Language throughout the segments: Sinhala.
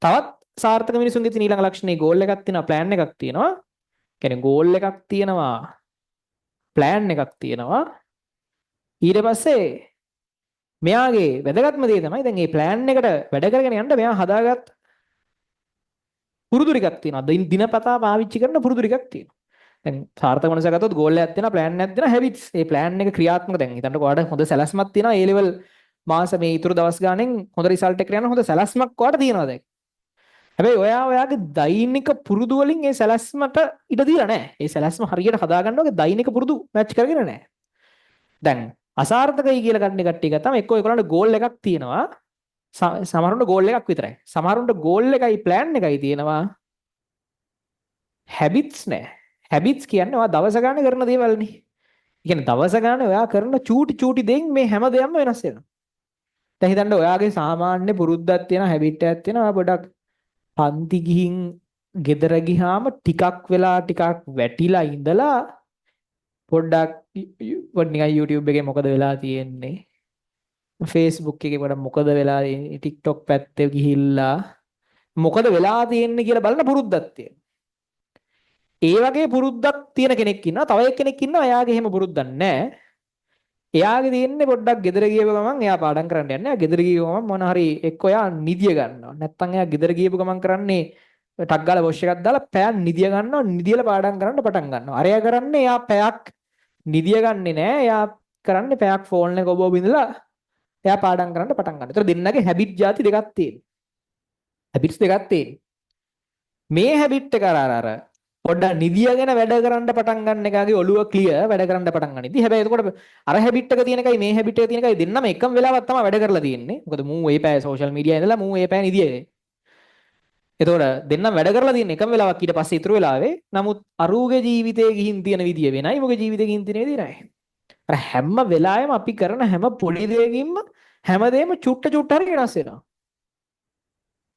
තවත් සාර්ථක මිනිසුන්ගේ තියෙන ඊළඟ ලක්ෂණේ ගෝල් එකක් තියෙනවා, ප්ලෑන් එකක් තියෙනවා. කියන්නේ ගෝල් එකක් තියෙනවා, ප්ලෑන් එකක් තියෙනවා. ඊට පස්සේ මෙයාගේ වැදගත්ම දේ තමයි දැන් මේ ප්ලෑන් එකට වැඩ කරගෙන යන්න මෙයා හදාගත් පුරුදු ටිකක් තියෙනවා. දිනපතා පාවිච්චි කරන පුරුදු ටිකක් තියෙනවා. දැන් සාර්ථක මනස ගත්තොත් ගෝල් එකක් තියෙනවා, ප්ලෑන් එකක් තියෙනවා, හැබිට්ස්. මේ ප්ලෑන් එක ක්‍රියාත්මක දැන් හිතන්නකෝ ඔයාලට හොඳ සැලැස්මක් තියෙනවා. ඒ ලෙවල් මාස මේ ඉතුරු දවස් ගානෙන් හොඳ රිසල්ට් එකක් යන හොඳ සැලැස්මක් ඔයාලට තියෙනවා දැන්. හැබැයි ඔයාගේ දෛනික පුරුදු වලින් ඒ සැලැස්මට ඉඩ දීලා නැහැ. ඒ සැලැස්ම හරියට හදාගන්න ඕගේ දෛනික පුරුදු මැච් කරගෙන නැහැ. දැන් අසාර්ථකයි කියලා ගන්න කට්ටිය ගත්තාම එක්කෝ ඒගොල්ලන්ට ගෝල් එකක් තියෙනවා. සමහරුන්ට ගෝල් එකක් විතරයි. සමහරුන්ට ගෝල් එකයි ප්ලෑන් එකයි තියෙනවා. හැබිට්ස් නැහැ. හැබිට්ස් කියන්නේ ඔයා දවස ගානේ කරන දේවල්නේ. ඒ කියන්නේ දවස ගානේ ඔයා කරන චූටි චූටි දෙයින් මේ හැම දෙයක්ම වෙනස් වෙනවා. දැන් හිතන්න ඔයාගේ සාමාන්‍ය පුරුද්දක් තියෙනවා, හැබිට් එකක් තියෙනවා. පොඩක් පන්ති ගිහින් ගෙදර ගියාම ටිකක් වෙලා ටිකක් වැටිලා ඉඳලා පොඩ්ඩක් නිකන් YouTube එකේ මොකද වෙලා තියෙන්නේ, Facebook එකේ මොකද වෙලා තියෙන්නේ, TikTok පැත්තේ ගිහිල්ලා මොකද වෙලා තියෙන්නේ කියලා බලන පුරුද්දක් තියෙනවා. ඒ වගේ පුරුද්දක් තියෙන කෙනෙක් ඉන්නවා. තව එක්කෙනෙක් ඉන්නවා එයාගේ එහෙම පුරුද්දක් නැහැ. එයාගේ තියෙන්නේ පොඩ්ඩක් ගෙදර ගියව ගමන් එයා පාඩම් කරන්න යන්නේ. ගෙදර ගියව ගමන් මොන හරි එක්ක එයා නිදිය ගන්නවා. නැත්තම් එයා ගෙදර ගියව ගමන් කරන්නේ ටක් ගාලා වොෂ් එකක් දාලා පැයක් නිදිය ගන්නවා. නිදියලා පාඩම් කරන්න පටන් ගන්නවා. අරයා කරන්නේ එයා පැයක් නිදිය ගන්නෙ නෑ. එයා කරන්නේ පැයක් ෆෝන් එක ඔබ බින්දලා එයා පාඩම් කරන්න පටන් ගන්නවා. ඒතර දෙන්නගේ හැබිට් ಜಾති දෙකක් තියෙනවා. හැබිට්ස් දෙකක් තියෙනවා. මේ හැබිට් එක අර පොඩ්ඩක් නිදියගෙන වැඩ කරන්න පටන් ගන්න එකගේ ඔළුව ක්ලියර් වැඩ කරන්න පටන් ගන්න ඉතින් හැබැයි එතකොට අර හැබිට් එක තියෙන එකයි මේ හැබිට් එක තියෙන එකයි දෙන්නම එකම වෙලාවක් තමයි වැඩ කරලා තියෙන්නේ. මොකද මූ ඒ පැය සෝෂල් මීඩියා ඉඳලා මූ ඒ පැය නිදියයි. එතකොට දෙන්නම වැඩ කරලා තියෙන එකම වෙලාවක් ඊට පස්සේ ඉතුරු වෙලාවේ. නමුත් අරූගේ ජීවිතේ ගිහින් තියෙන විදිය වෙනයි. මොකද ජීවිතේ ගිහින් තියෙන විදිය නෑ. අර හැම වෙලාවෙම අපි කරන හැම පොඩි දෙයකින්ම හැමදේම චුට්ට චුට්ට හරි වෙනස් වෙනවා.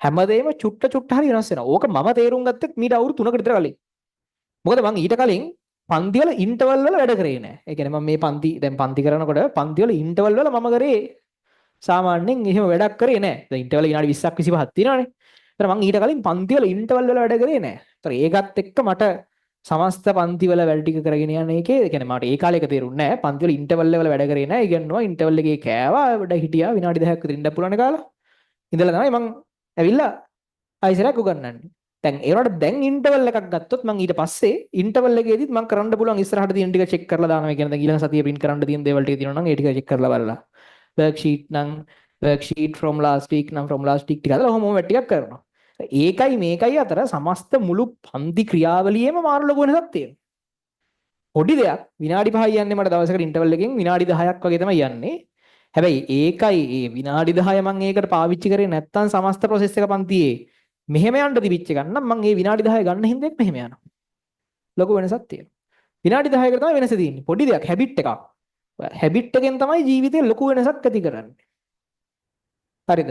හැමදේම චුට්ට චුට්ට හරි වෙනස් වෙනවා. ඕක මම තේරුම් ගත්තෙත් මීට අවුරුදු 3කට විතර කලින්. මොකද මම ඊට කලින් පන්ති වල ඉන්ටර්වල් වල වැඩ කරේ නෑ. ඒ කියන්නේ මම මේ පන්ති කරනකොට පන්ති වල ඉන්ටර්වල් වල මම කරේ සාමාන්‍යයෙන් එහෙම වැඩක් කරේ නෑ. දැන් ඉන්ටර්වල් විනාඩි 20ක් 25ක් තියෙනවානේ. ඒතර මම ඊට කලින් පන්ති වල ඉන්ටර්වල් වල වැඩ කරේ නෑ. ඒතර ඒකත් එක්ක මට සමස්ත පන්ති වල වැඩ ටික කරගෙන යන එකේ ඒ කියන්නේ මට ඒ කාලේ එක තේරුන්නේ නෑ. පන්ති වල ඉන්ටර්වල් වල වැඩ කරේ නෑ. ඉගෙනනවා ඉන්ටර්වල් එකේ කෑවා වැඩ හිටියා විනාඩි 10ක් විතර ඉඳලා පුළුවන් කාලා. ඉඳලා තමයි මම ඇවිල්ලා ආයිසරක් උගන්වන්නේ. දැන් ඒවට දැන් ඉන්ටර්වල් එකක් ගත්තොත් මම ඊට පස්සේ ඉන්ටර්වල් එකේදීත් මම කරන්න පුළුවන් ඉස්සරහට තියෙන ටික චෙක් කරලා දානවා. කියන දැන් ඊළඟ සතියේ print කරන්න තියෙන දේවල් ටික තියෙනවා නම් ඒ ටික චෙක් කරලා බලලා. worksheet නම් worksheet from last week නම් from last week ටික අදලා ඔහොම ටිකක් කරනවා. ඒකයි මේකයි අතර සමස්ත මුළු පන්ති ක්‍රියාවලියේම මාරු ලොකු වෙනසක් තියෙනවා. පොඩි දෙයක් විනාඩි 5යි යන්නේ මට දවසකට ඉන්ටර්වල් එකෙන් විනාඩි 10ක් වගේ තමයි යන්නේ. හැබැයි ඒකයි ඒ විනාඩි 10 මම ඒකට පාවිච්චි කරේ නැත්නම් සමස්ත process එක පන්තියේ මෙහෙම යන්න තිබිච්ච ගන්න මම මේ විනාඩි 10 ගන්න හින්දා මෙහෙම යනවා. ලොකු වෙනසක් තියෙනවා. විනාඩි 10කට තමයි වෙනස තියෙන්නේ. පොඩි දෙයක් හැබිට් එකක්. හැබිට් එකෙන් තමයි ජීවිතේ ලොකු වෙනසක් ඇති කරන්නේ. හරිද?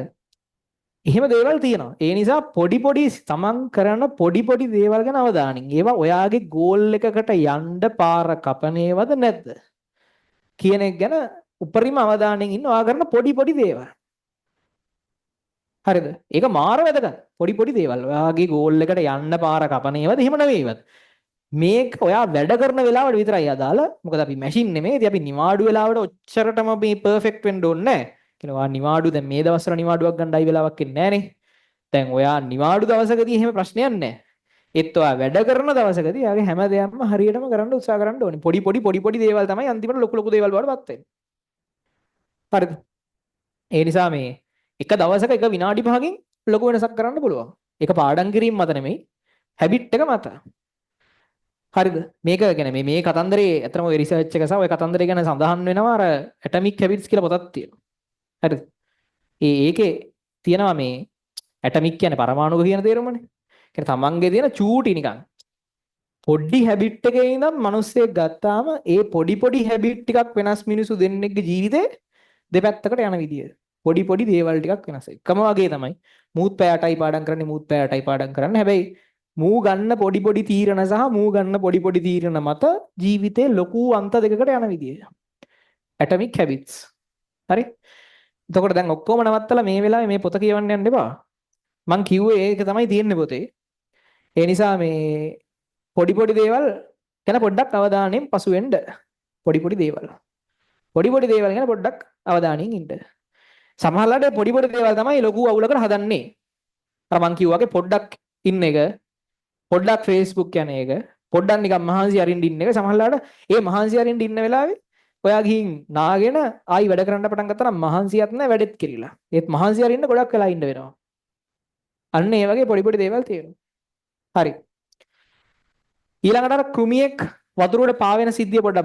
එහෙම දේවල් තියෙනවා. ඒ නිසා පොඩි පොඩි තමන් කරන පොඩි පොඩි දේවල් ගැන අවධානයෙන්. ඒවා ඔයාගේ ගෝල් එකකට යන්න පාර කපනේවද නැද්ද කියන එක ගැන උපරිම අවධානයෙන් ඉන්න ඔයා කරන පොඩි පොඩි දේවල්. හරිද? ඒක මාර වැදගත්. පොඩි පොඩි දේවල්. ඔයාගේ ගෝල් එකට යන්න පාර කපනේවද එහෙම නෙවෙයිවත්. මේක ඔයා වැඩ කරන වෙලාවට විතරයි අදාළ. මොකද අපි මැෂින් නෙමෙයි. ඉතින් අපි නිවාඩු වෙලාවට ඔච්චරටම මේ පර්ෆෙක්ට් වෙන්න ඕනේ නැහැ. කියනවා නිවාඩු දැන් මේ දවස්වල නිවාඩුවක් ගන්නයි වෙලාවක් ඉන්නේ නැහනේ. දැන් ඔයා නිවාඩු දවසකදී එහෙම ප්‍රශ්නයක් නැහැ. ඒත් ඔයා වැඩ කරන දවසකදී ඔයාගේ හැම දෙයක්ම හරියටම කරන්න උත්සාහ කරන්න ඕනේ. පොඩි පොඩි දේවල් තමයි අන්තිමට ලොකු ලොකු දේවල් වලටපත් වෙන්නේ. හරිද? ඒ නිසා මේ එක දවසක එක විනාඩි 5කින් ලොකු වෙනසක් කරන්න පුළුවන්. ඒක පාඩම් කිරීම මත නෙමෙයි හැබිට් එක මත. හරිද? මේක කියන්නේ මේ කතන්දරේ අතරම ඔය රිසර්ච් එක සහ ඔය කතන්දරේ ගැන සඳහන් වෙනවා අර ඇටොමික් හැබිට්ස් කියලා පොතක් තියෙනවා. හරිද? ඒකේ තියෙනවා මේ ඇටොමික් කියන්නේ පරමාණුක කියන තේරුමනේ. කියන්නේ තමන්ගේ තියෙන චූටි නිකන් පොඩි හැබිට් එකේ ඉඳන් මිනිස්සෙක් ගත්තාම ඒ පොඩි හැබිට් ටිකක් වෙනස් මිනිසු දෙන්නෙක්ගේ ජීවිතේ දෙපැත්තකට යන විදිය. පොඩි දේවල් ටිකක් වෙනස්. එකම වගේ තමයි. මූත් පැය 8යි පාඩම් කරන්නේ මූත් පැය 8යි පාඩම් කරන්නේ. හැබැයි මූ ගන්න පොඩි තීරණ සහ මූ ගන්න පොඩි තීරණ මත ජීවිතේ ලොකු අන්ත දෙකකට යන විදිය. Atomic habits. හරි? එතකොට දැන් ඔක්කොම නවත්තලා මේ වෙලාවේ මේ පොත කියවන්න යන්න එපා. මං කිව්වේ ඒක තමයි තියෙන්නේ පොතේ. ඒ නිසා මේ පොඩි පොඩි දේවල් ගැන පොඩ්ඩක් අවධානයෙන් පසු වෙන්න. පොඩි පොඩි දේවල්. පොඩි පොඩි දේවල් ගැන පොඩ්ඩක් අවධානයෙන් ඉන්න. සමහරවිට පොඩි පොඩි දේවල් තමයි ලොකු අවුලකට හදන්නේ. අර මං කිව්වාගේ පොඩ්ඩක් ඉන්න එක, පොඩ්ඩක් Facebook යන එක, පොඩ්ඩක් නිකන් මහන්සි අරින්න ඉන්න එක සමහරවිට ඒ මහන්සි අරින්න ඉන්න වෙලාවේ ඔයා ගිහින් නාගෙන ආයි වැඩ කරන්න පටන් ගත්තා නම් මහන්සියක් නැහැ වැඩෙත් කිරිලා. ඒත් මහන්සි අරින්න ගොඩක් වෙලා ඉන්න වෙනවා. අන්න ඒ වගේ පොඩි පොඩි දේවල් තියෙනවා. හරි. ඊළඟට අර කෘමියෙක් වතුරේ පාවෙන සිද්ධිය පොඩ්ඩක්